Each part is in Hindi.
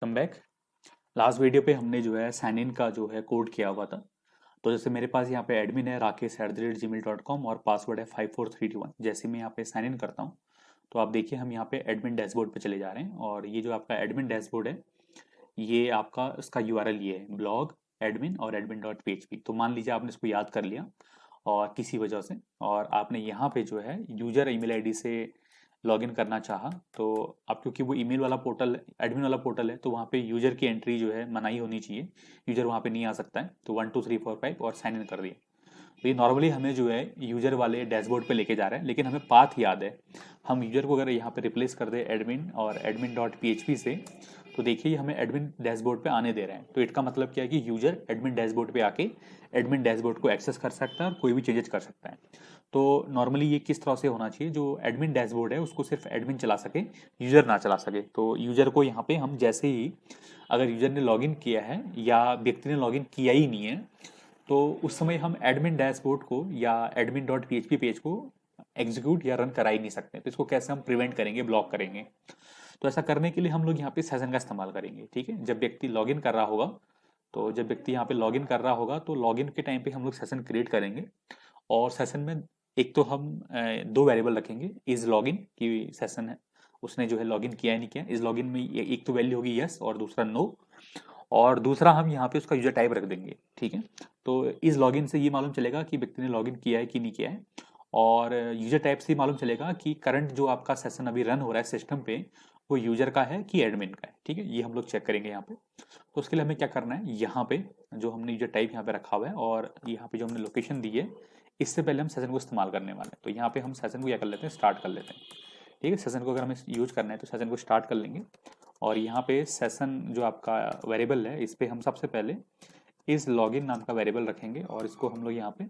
Come back. लास्ट वीडियो पे हमने जो है साइन इन का जो है कोड किया हुआ था। तो जैसे मेरे पास यहाँ पे एडमिन है rakesh@gmail.com और पासवर्ड है 54321। जैसे मैं यहाँ पे साइन इन करता हूँ तो आप देखिए हम यहाँ पे एडमिन डैशबोर्ड पे चले जा रहे हैं और ये जो आपका एडमिन डैशबोर्ड है ये आपका इसका यूआरएल ये है ब्लॉग एडमिन और एडमिन डॉट पी। तो मान लीजिए आपने इसको याद कर लिया और किसी वजह से और आपने यहाँ पे जो है यूजर ईमेल आईडी से लॉगिन करना चाहा तो आप क्योंकि वो ईमेल वाला पोर्टल एडमिन वाला पोर्टल है तो वहाँ पे यूजर की एंट्री जो है मनाही होनी चाहिए। यूजर वहाँ पे नहीं आ सकता है तो 1 2 3 4 5 और साइन इन कर दिया। तो ये नॉर्मली हमें जो है यूजर वाले डैशबोर्ड पे लेके जा रहा है लेकिन हमें पाथ याद है। हम यूजर को अगर यहाँ पे रिप्लेस कर दे एडमिन और एडमिन डॉट पी से तो देखिए हमें एडमिन डैशबोर्ड पे आने दे रहे हैं। तो इसका मतलब क्या है कि यूजर एडमिन डैशबोर्ड पे आके एडमिन डैशबोर्ड को एक्सेस कर सकता है और कोई भी चेंजेस कर सकता है। तो नॉर्मली ये किस तरह से होना चाहिए जो एडमिन डैशबोर्ड है उसको सिर्फ एडमिन चला सके यूजर ना चला सके। तो यूजर को यहाँ पे हम जैसे ही अगर यूजर ने लॉगिन किया है या व्यक्ति ने लॉगिन किया ही नहीं है तो उस समय हम एडमिन डैशबोर्ड को या एडमिन डॉट पी पेज को एग्जीक्यूट या रन करा ही नहीं सकते। तो इसको कैसे हम प्रिवेंट करेंगे ब्लॉक करेंगे। तो ऐसा करने के लिए हम लोग यहाँ पे सेशन का इस्तेमाल करेंगे। ठीक है, जब व्यक्ति लॉगिन कर रहा होगा तो जब व्यक्ति यहाँ पे लॉगिन कर रहा होगा तो लॉगिन के टाइम पे हम लोग सेशन क्रिएट करेंगे और सेशन में एक तो हम दो वेरिएबल रखेंगे इज लॉगिन की सेशन है उसने जो है लॉगिन किया है नहीं किया। इज लॉगिन में एक तो वैल्यू होगी यस और दूसरा नो और दूसरा हम यहाँ पे उसका यूजर टाइप रख देंगे। ठीक है, तो इस लॉगिन से ये मालूम चलेगा कि व्यक्ति ने लॉगिन किया है कि नहीं किया है और यूजर टाइप से मालूम चलेगा कि करंट जो आपका सेशन अभी रन हो रहा है सिस्टम पे वो यूजर का है कि एडमिन का है। ठीक है, ये हम लोग चेक करेंगे यहाँ पे। तो उसके लिए हमें क्या करना है यहाँ पे जो हमने यूजर टाइप यहाँ पे रखा हुआ है और यहाँ पे जो हमने लोकेशन दी है इससे पहले हम सेशन को इस्तेमाल करने वाले हैं। तो यहाँ पे हम सेशन को क्या कर लेते हैं स्टार्ट कर लेते हैं। ठीक है, सेशन को अगर हमें यूज करना है तो सेशन को स्टार्ट कर लेंगे और यहाँ पे सेशन जो आपका वेरिएबल है इस पे हम सबसे पहले इस लॉगिन नाम का वेरिएबल रखेंगे और इसको हम लोग यहाँ पे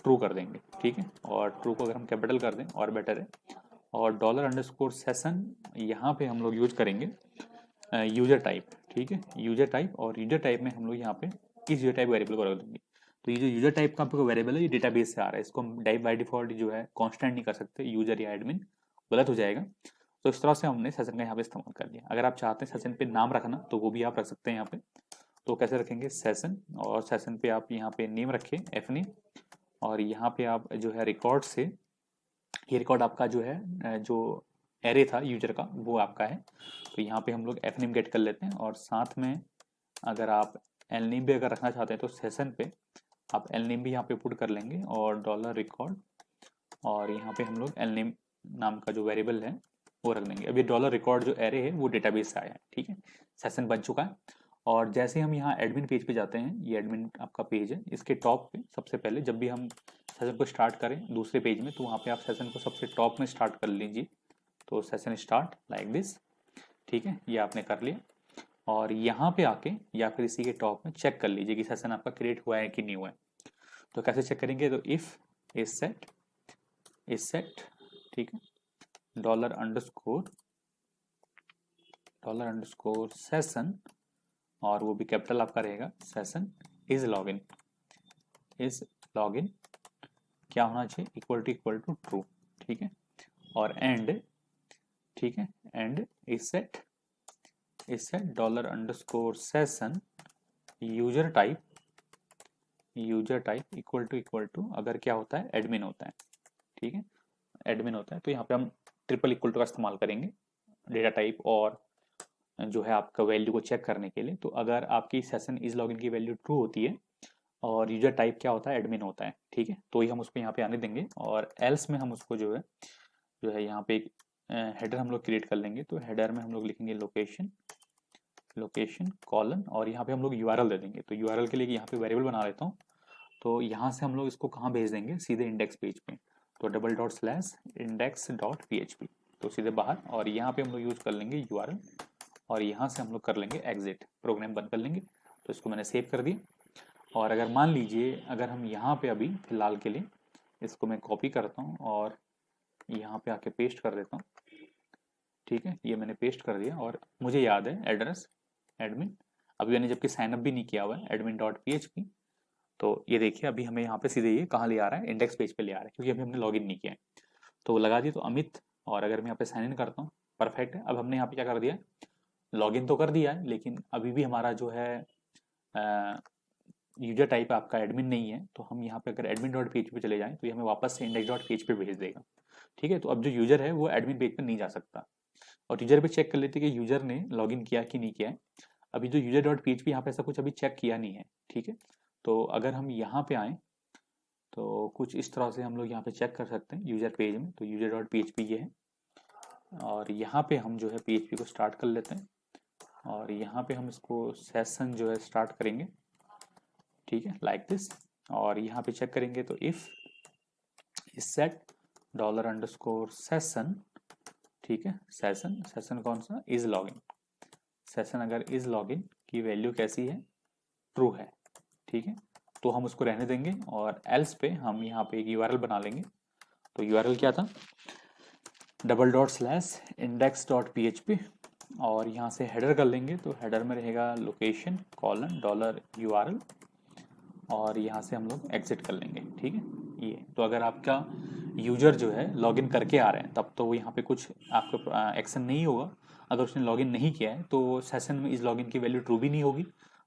ट्रू कर देंगे। ठीक है, और ट्रू को अगर हम कैपिटल कर दें और बेटर है और डॉलर अंडरस्कोर सेशन यहाँ पे हम लोग यूज करेंगे यूजर टाइप। ठीक है, यूजर टाइप और यूजर टाइप में हम लोग यहाँ पे इस यूजर टाइप वेरिएबल को रख देंगे। तो ये जो यूजर टाइप का आपका वेरिएबल है ये डेटाबेस से आ रहा है इसको हम टाइप बाय डिफॉल्ट जो है कांस्टेंट नहीं कर सकते यूजर या एडमिन गलत हो जाएगा। तो इस तरह से हमने सेशन का यहाँ पे इस्तेमाल कर लिया। अगर आप चाहते हैं सेशन पे नाम रखना तो वो भी आप रख सकते हैं यहाँ पे। तो कैसे रखेंगे सेशन और सेशन पे आप यहाँ पे नेम रखें एफ नेम और यहाँ पे आप जो है रिकॉर्ड से ये रिकॉर्ड आपका जो है जो एरे था यूजर का वो आपका है। तो यहाँ पे हम लोग एफ नेम गेट कर लेते हैं और साथ में अगर आप एल नेम भी अगर रखना चाहते हैं तो सेशन पे आप एल नेम भी यहाँ पे पुट कर लेंगे और डॉलर रिकॉर्ड और यहाँ पे हम लोग एल नेम नाम का जो वेरिएबल है वो रख देंगे। अभी डॉलर रिकॉर्ड जो एरे है वो डेटाबेस से आया है। ठीक है, सेशन बन चुका है और जैसे हम यहाँ एडमिन पेज पे जाते हैं ये एडमिन आपका पेज है इसके टॉप पे सबसे पहले जब भी हम सेशन को स्टार्ट करें दूसरे पेज में तो वहाँ पे आप सेशन को सबसे टॉप में स्टार्ट कर लीजिए। तो सेशन स्टार्ट लाइक दिस। ठीक है, ये आपने कर लिया और यहाँ पे आके या फिर इसी के टॉप में चेक कर लीजिए कि सेशन आपका क्रिएट हुआ है कि नहीं हुआ है। तो कैसे चेक करेंगे तो इफ इज सेट ठीक है डॉलर अंडरस्कोर सेशन और वो भी कैपिटल आपका रहेगा सेशन इज लॉगिन क्या होना चाहिए इक्वल टू ट्रू। ठीक है, और एंड ठीक है and is set dollar underscore session user type equal to अगर क्या होता है एडमिन होता है। ठीक है, एडमिन होता है तो यहाँ पे हम ट्रिपल इक्वल टू का इस्तेमाल करेंगे डेटा टाइप और जो है आपका वैल्यू को चेक करने के लिए। तो अगर आपकी सेशन इज लॉगिन की वैल्यू ट्रू होती है और यूजर टाइप क्या होता है एडमिन होता है। ठीक है, तो ही हम उसको यहाँ पे आने देंगे और एल्स में हम उसको जो है यहाँ पे एक हेडर हम लोग क्रिएट कर लेंगे। तो हेडर में हम लोग लिखेंगे लोकेशन कॉलन और यहाँ पे हम लोग यूआरएल दे देंगे। तो यूआरएल के लिए यहाँ पे वेरिएबल बना लेता हूँ। तो यहाँ से हम लोग इसको कहाँ भेज देंगे सीधे इंडेक्स पेज पे। तो $/index.php तो सीधे बाहर और यहाँ पे हम लोग यूज कर लेंगे यूआरएल और यहाँ से हम लोग कर लेंगे एग्जिट प्रोग्राम बंद कर लेंगे। तो इसको मैंने सेव कर दिया और अगर मान लीजिए अगर हम यहाँ पे अभी फिलहाल के लिए इसको मैं कॉपी करता हूँ और यहाँ पे आके पेस्ट कर देता हूँ। ठीक है, ये मैंने पेस्ट कर दिया और मुझे याद है एड्रेस एडमिन अभी मैंने जबकि साइनअप भी नहीं किया हुआ है admin.php। तो ये देखिए अभी हमें यहाँ पे सीधे ये कहाँ ले आ रहा है इंडेक्स पेज पे ले आ रहा है क्योंकि अभी हमने लॉगिन नहीं किया है। तो लगा दिया तो अमित और अगर मैं यहाँ पे साइन इन करता हूँ परफेक्ट है। अब हमने यहाँ पे क्या कर दिया लॉगिन तो कर दिया है, लेकिन अभी भी हमारा जो है यूजर टाइप आपका एडमिन नहीं है। तो हम यहाँ पे अगर एडमिन डॉट पेज पे चले जाएं तो ये हमें वापस से इंडेक्स डॉट पेज पे भेज देगा। ठीक है, तो अब जो यूजर है वो एडमिन पेज पे नहीं जा सकता। और यूजर पे चेक कर लेते हैं कि यूजर ने लॉगिन किया कि नहीं किया है। अभी जो यूजर डॉट पीएचपी यहाँ पे ऐसा कुछ अभी चेक किया नहीं है। ठीक है, तो अगर हम यहाँ पे आए तो कुछ इस तरह से हम लोग यहाँ पे चेक कर सकते हैं यूजर पेज में। तो यूजर डॉट पीएचपी ये है, और यहाँ पे हम जो है पीएचपी को स्टार्ट कर लेते हैं, और यहाँ पे हम इसको सेशन जो है स्टार्ट करेंगे। ठीक है, लाइक दिस। और यहाँ पे चेक करेंगे तो इफ इस सेट डॉलर अंडरस्कोर सेशन, ठीक है, सेशन सेशन कौन सा, इज लॉगिन। सेशन अगर इज लॉगिन की वैल्यू कैसी है, ट्रू है। ठीक है, तो हम उसको रहने देंगे, और एल्स पे हम यहाँ पे एक यूआरएल बना लेंगे। तो यूआरएल क्या था, $/index.php, और यहाँ से हेडर कर लेंगे। तो हेडर में रहेगा लोकेशन कॉलन $URL, और यहाँ से हम लोग एग्जिट कर लेंगे। ठीक है, ये तो अगर आपका यूजर जो है लॉगिन करके आ रहे हैं तब तो वो यहाँ पे कुछ आपका एक्शन नहीं होगा। अगर उसने लॉगिन नहीं किया है तो सेशन में इस लॉगिन की वैल्यू ट्रू भी नहीं होगी,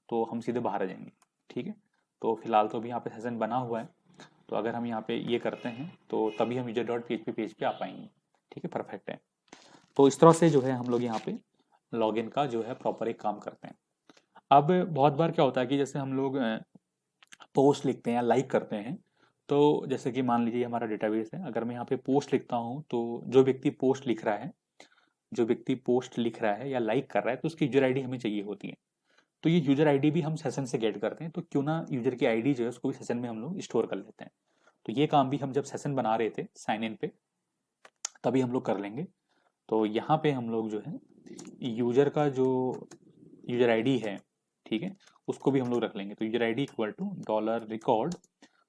तो हम सीधे बाहर आ जाएंगे। ठीक है, तो फिलहाल तो अभी यहाँ पे सेशन बना हुआ है, तो अगर हम यहाँ पे ये करते हैं तो तभी हम यूजर डॉट पीएचपी पेज पे आ पाएंगे। ठीक है, परफेक्ट है। तो इस तरह से जो है हम लोग यहाँ पे लॉगिन का जो है प्रॉपर एक काम करते हैं। अब बहुत बार क्या होता है कि जैसे हम लोग पोस्ट लिखते हैं या लाइक करते हैं, तो जैसे कि मान लीजिए हमारा डेटाबेस है, अगर मैं यहाँ पे पोस्ट लिखता हूँ तो जो व्यक्ति पोस्ट लिख रहा है, जो व्यक्ति पोस्ट लिख रहा है या लाइक कर रहा है, तो उसकी यूजर आईडी हमें चाहिए होती है। तो ये यूजर आईडी भी हम सेशन से गेट करते हैं, तो क्यों ना यूजर की आईडी जो है उसको भी सेशन में हम लोग स्टोर कर लेते हैं। तो ये काम भी हम जब सेशन बना रहे थे साइन इन पे तभी हम लोग कर लेंगे। तो यहाँ पे हम लोग जो है यूजर का जो यूजर आईडी है, ठीक है, उसको भी हम लोग रख लेंगे। तो user ID equal to $record,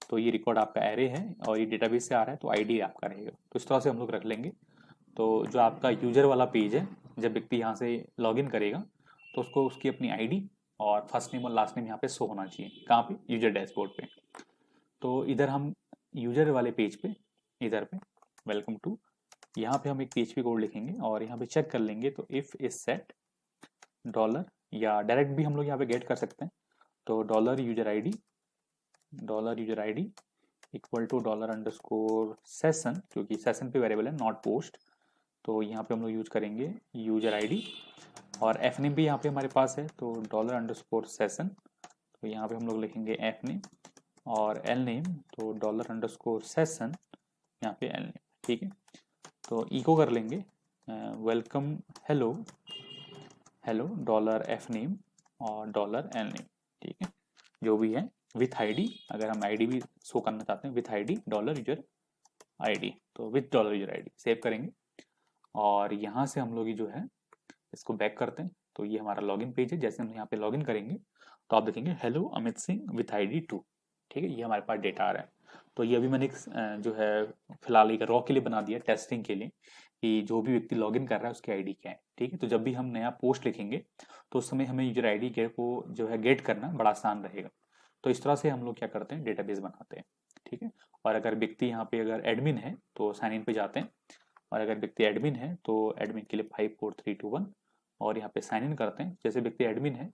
तो ये रिकॉर्ड आपका एरे है और ये डेटाबेस से आ रहा है, तो आईडी आपका रहेगा। तो इस तरह से हम लोग रख लेंगे। तो जो आपका यूजर वाला पेज है, जब व्यक्ति यहाँ से लॉगिन करेगा तो उसको उसकी अपनी आईडी और फर्स्ट नेम और लास्ट नेम यहाँ पे शो होना चाहिए। कहाँ पे, यूजर डैशबोर्ड पे। तो इधर हम यूजर वाले पेज पे, इधर पे वेलकम टू, यहाँ पे हम एक पीएचपी कोड लिखेंगे और यहाँ पे चेक कर लेंगे। तो इफ इज सेट डॉलर, या डायरेक्ट भी हम लोग यहाँ पे गेट कर सकते हैं। तो $user ID equal to $_session, क्योंकि सेशन पे वेरिएबल है नॉट पोस्ट, तो यहाँ पे हम लोग यूज करेंगे यूजर आईडी। और एफ नेम भी यहाँ पे हमारे पास है, तो $_सेशन, तो यहाँ पे हम लोग लिखेंगे एफ नेम, और एल नेम तो $_सेशन, यहाँ पे एल नेम। ठीक है, तो इको कर लेंगे welcome hello hello $F name और $एल नेम। ठीक है, जो भी है विथ आईडी, अगर हम आईडी भी शो करना चाहते हैं विथ आईडी $यूजर आईडी, तो विथ $यूजर आईडी सेव करेंगे। और यहाँ से हम लोग जो है इसको बैक करते हैं। तो ये हमारा लॉगिन पेज है। जैसे हम यहाँ पे लॉगिन करेंगे तो आप देखेंगे hello Amit Singh with ID 2। ठीक है, ये हमारे पास डेटा आ रहा है। तो ये अभी मैंने एक जो है फिलहाल एक रॉ के लिए बना दिया, टेस्टिंग के लिए, कि जो भी व्यक्ति लॉगिन कर रहा है उसकी आईडी क्या है। ठीक है, तो जब भी हम नया पोस्ट लिखेंगे तो उस समय हमें यूजर आईडी को जो है गेट करना बड़ा आसान रहेगा। तो इस तरह से हम लोग क्या करते हैं, डेटाबेस बनाते हैं। ठीक है, और अगर व्यक्ति यहाँ पे अगर एडमिन है तो साइन इन पे जाते हैं, और अगर व्यक्ति एडमिन है तो एडमिन के लिए 54321, और यहाँ पे साइन इन करते हैं। जैसे व्यक्ति एडमिन है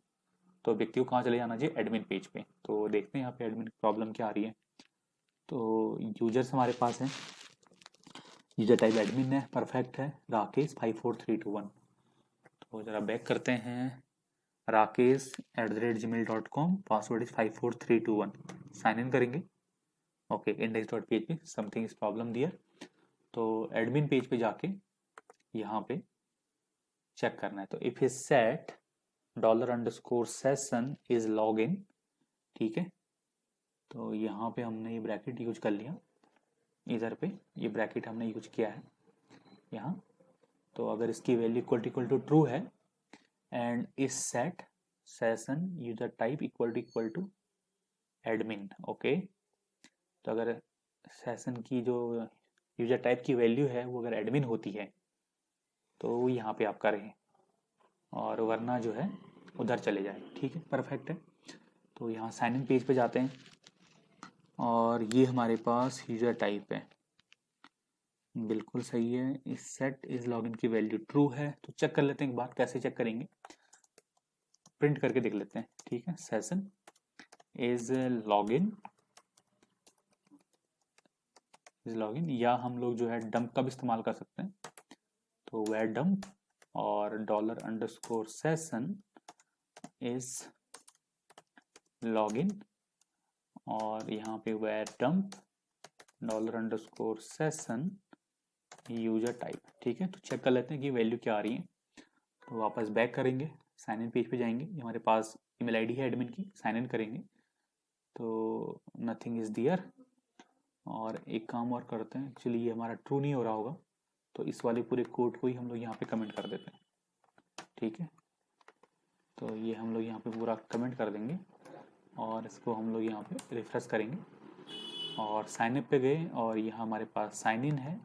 तो व्यक्ति को कहाँ चले जाना चाहिए, एडमिन पेज पे। तो देखते हैं यहाँ पे एडमिन प्रॉब्लम क्या आ रही है। तो यूजर्स हमारे पास है, यूजर टाइप एडमिन है, परफेक्ट है, राकेश 54321। तो जरा बैक करते हैं, rakesh@gmail.com, password is 54321, sign in करेंगे। Okay, index.php, something is problem there. तो एडमिन पेज पे जाके यहाँ पे चेक करना है। तो if is set $_session is login, ठीक है, तो यहाँ पे हमने ये ब्रैकेट यूज कर लिया, इधर पे ये ब्रैकेट हमने यूज किया है यहाँ। तो अगर इसकी वैल्यू इक्वल टू ट्रू है and is set session user type equal to admin, okay, तो अगर सेशन की जो यूजर टाइप की वैल्यू है वो अगर एडमिन होती है तो वो यहाँ पे आपका रहे, और वरना जो है उधर चले जाए। ठीक है, परफेक्ट है। तो यहाँ साइन इन पेज पे जाते हैं, और ये हमारे पास यूजर टाइप है, बिल्कुल सही है। इस सेट इज लॉगिन की वैल्यू ट्रू है। तो चेक कर लेते हैं एक बार, कैसे चेक करेंगे। प्रिंट करके देख लेते हैं, ठीक है। सेशन इज लॉगिन, या हम लोग जो है डंप का भी इस्तेमाल कर सकते हैं। तो वह डंप और $_session इज लॉगिन, और यहाँ पे where dump $_session user type, ठीक है। तो चेक कर लेते हैं कि वैल्यू क्या आ रही है। तो वापस बैक करेंगे, साइन इन पेज पे जाएंगे, हमारे पास ईमेल आईडी है एडमिन की, साइन इन करेंगे तो नथिंग इज दियर। और एक काम और करते हैं, एक्चुअली ये हमारा ट्रू नहीं हो रहा होगा, तो इस वाले पूरे कोड को ही हम लोग यहाँ पे कमेंट कर देते हैं, ठीक है। तो ये हम लोग यहाँ पे पूरा कमेंट कर देंगे और इसको हम लोग यहाँ पे रिफ्रेश करेंगे और साइन अप पे गए और यहाँ हमारे पास साइन इन है।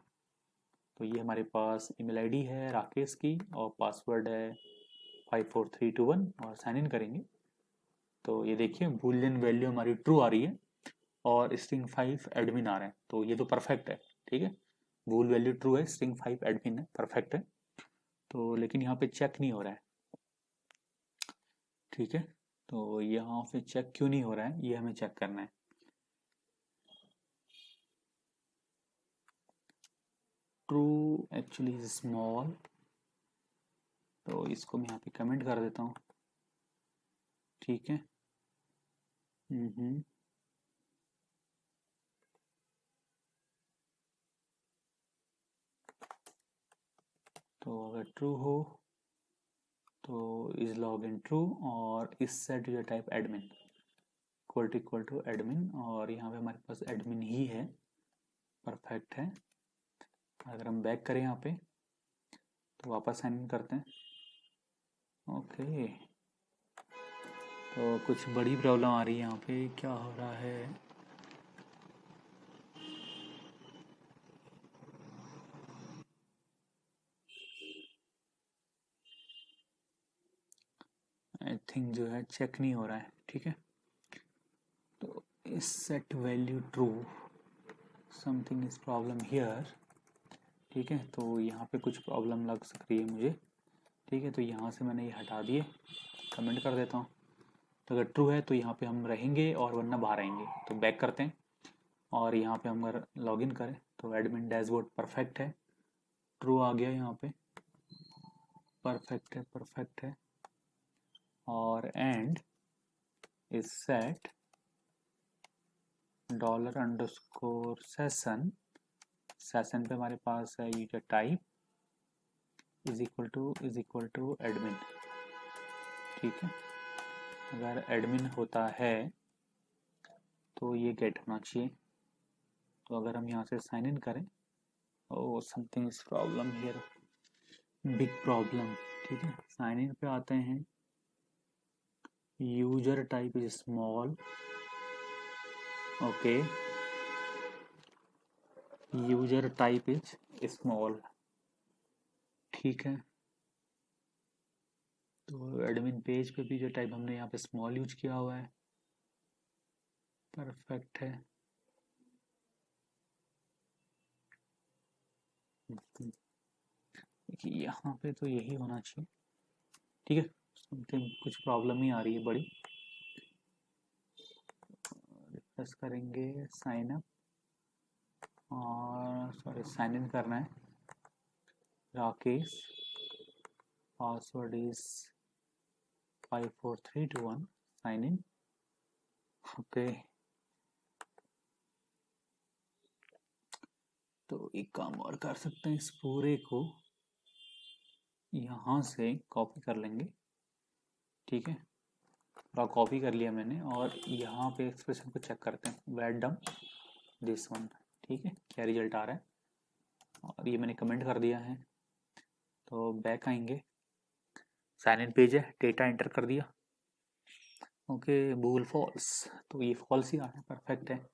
तो ये हमारे पास ईमेल आईडी है राकेश की और पासवर्ड है 54321 और साइन इन करेंगे। तो ये देखिए बूलियन वैल्यू हमारी ट्रू आ रही है और स्ट्रिंग 5 एडमिन आ रहे हैं, तो ये तो परफेक्ट है, ठीक है। बूल वैल्यू ट्रू है, स्ट्रिंग 5 एडमिन है, परफेक्ट है। तो लेकिन यहाँ पे चेक नहीं हो रहा है, ठीक है। तो यहाँ पे चेक क्यों नहीं हो रहा है, ये हमें चेक करना है। ट्रू एक्चुअली इज स्मॉल, तो इसको मैं यहाँ पे कमेंट कर देता हूँ, ठीक है। तो अगर ट्रू हो तो इज लॉग इन ट्रू और is set user type admin equal to admin, और यहाँ पे हमारे पास एडमिन ही है, परफेक्ट है। अगर हम बैक करें यहाँ पे तो वापस साइन इन करते हैं, ओके। तो कुछ बड़ी प्रॉब्लम आ रही है यहाँ पे, क्या हो रहा है। आई थिंक जो है चेक नहीं हो रहा है, ठीक है। तो इस set value true, something is problem here, ठीक है। तो यहाँ पे कुछ प्रॉब्लम लग सकती है मुझे, ठीक है। तो यहाँ से मैंने ये हटा दिए, कमेंट कर देता हूँ। तो अगर ट्रू है तो यहाँ पे हम रहेंगे और वरना बाहर आएंगे। तो बैक करते हैं और यहाँ पे हम अगर लॉगिन करें तो एडमिन डैशबोर्ड परफेक्ट है, ट्रू आ गया यहाँ पे, परफेक्ट है, परफेक्ट है। और and is set $_session, session पे हमारे पास है user type is equal to admin, ठीक है। अगर एडमिन होता है तो ये गेट होना चाहिए। तो अगर हम यहाँ से साइन इन करें, oh something is problem here, big problem, ठीक है। साइन इन पे आते हैं, user type is small, okay, user type is small, ठीक है। तो एडमिन पेज पे भी जो टाइप हमने यहाँ पे स्मॉल यूज किया हुआ है, परफेक्ट है। देखिए यहाँ पे तो यही होना चाहिए, ठीक है। समथिंग कुछ प्रॉब्लम ही आ रही है बड़ी। रिफ्रेश करेंगे, साइन अप, और सॉरी साइन इन करना है, Rakesh, password is 54321, sign in, okay. तो एक काम और कर सकते हैं, इस पूरे को यहाँ से कॉपी कर लेंगे, ठीक है। पूरा कॉपी कर लिया मैंने और यहाँ पे एक्सप्रेशन को चेक करते हैं, वेट डम दिस वन, ठीक है, क्या रिजल्ट आ रहा है। और ये मैंने कमेंट कर दिया है। तो बैक आएंगे, साइन इन पेज है, डेटा एंटर कर दिया, ओके, बूल फॉल्स, तो ये फॉल्स ही आ रहा है, परफेक्ट है।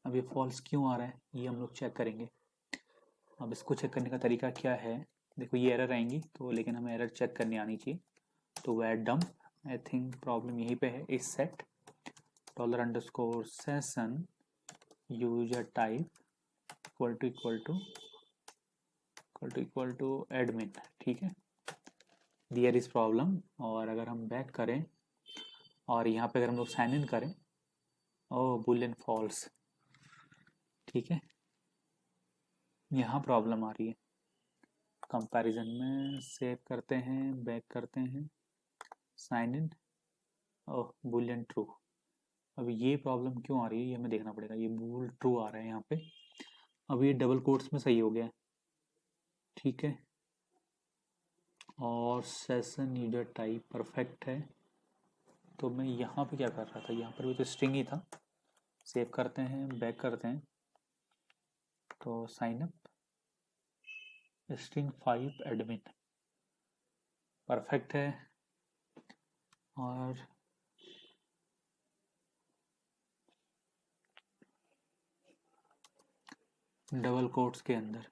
अब ये फॉल्स क्यों आ रहा है ये हम लोग चेक करेंगे। अब इसको चेक करने का तरीका क्या है, देखो ये एरर आएंगी तो, लेकिन हमें एरर चेक करनी आनी चाहिए। तो वह डंप, आई थिंक प्रॉब्लम यहीं पे है, is set $_session user type equal to admin, ठीक है। There is problem. और अगर हम बैक करें और यहाँ पे अगर हम लोग साइन इन करें, ओ बुलियन फॉल्स, ठीक है, यहाँ प्रॉब्लम आ रही है। कंपैरिजन में सेव करते हैं, बैक करते हैं, sign in, oh boolean true. अब ये प्रॉब्लम क्यों आ रही है ये हमें देखना पड़ेगा। ये बुल ट्रू आ रहा है यहाँ पे, अब ये डबल कोट्स में सही हो गया है, ठीक है। और सेशन यूजर टाइप परफेक्ट है। तो मैं यहाँ पे क्या कर रहा था, यहाँ पर भी तो स्ट्रिंग ही था। सेव करते हैं, बैक करते हैं, तो sign up string 5 admin perfect है। और डबल कोट्स के अंदर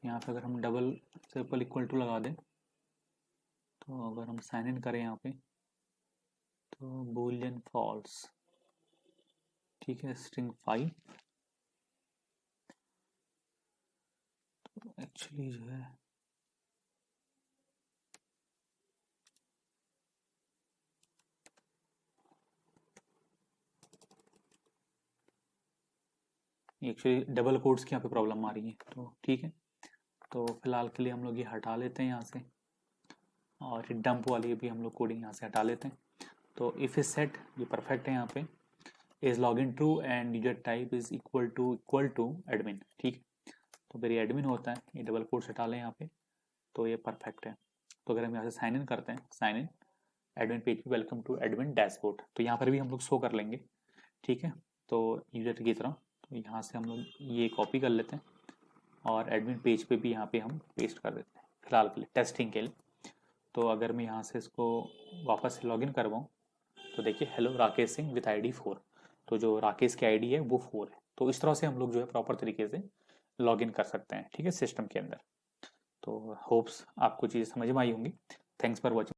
यहाँ पे अगर हम डबल सिंपल इक्वल टू लगा दें, तो अगर हम साइन इन करें यहाँ पे, तो बूलियन फॉल्स, ठीक है, स्ट्रिंग 5। तो एक्चुअली जो है एक्चुअली डबल कोट्स की यहाँ पे प्रॉब्लम आ रही है, तो ठीक है। तो फिलहाल के लिए हम लोग ये हटा लेते हैं यहाँ से, और डंप वाली भी हम लोग कोडिंग यहाँ से हटा लेते हैं। तो इफ इज सेट, ये परफेक्ट है यहाँ पे, is log in true and user type is equal to admin, ठीक है। तो फिर ये एडमिन होता है, ये डबल कोट्स हटा लें यहाँ पे, तो ये परफेक्ट है। तो अगर हम यहाँ से साइन इन करते हैं, साइन इन एडमिन पेज पे, वेलकम टू एडमिन डैशबोर्ड, तो यहाँ पर भी हम लोग शो कर लेंगे, ठीक है। तो यूजर की तरह, तो यहाँ से हम लोग ये कॉपी कर लेते हैं और एडमिन पेज पे भी यहाँ पे हम पेस्ट कर देते हैं फिलहाल के लिए, टेस्टिंग के लिए। तो अगर मैं यहाँ से इसको वापस से लॉगिन करवाऊँ, तो देखिए hello Rakesh Singh with ID 4, तो जो राकेश की ID है वो 4 है। तो इस तरह से हम लोग जो है प्रॉपर तरीके से लॉगिन कर सकते हैं, ठीक है, सिस्टम के अंदर। तो होप्स आपको चीज़ें समझ में आई होंगी। Thanks for watching.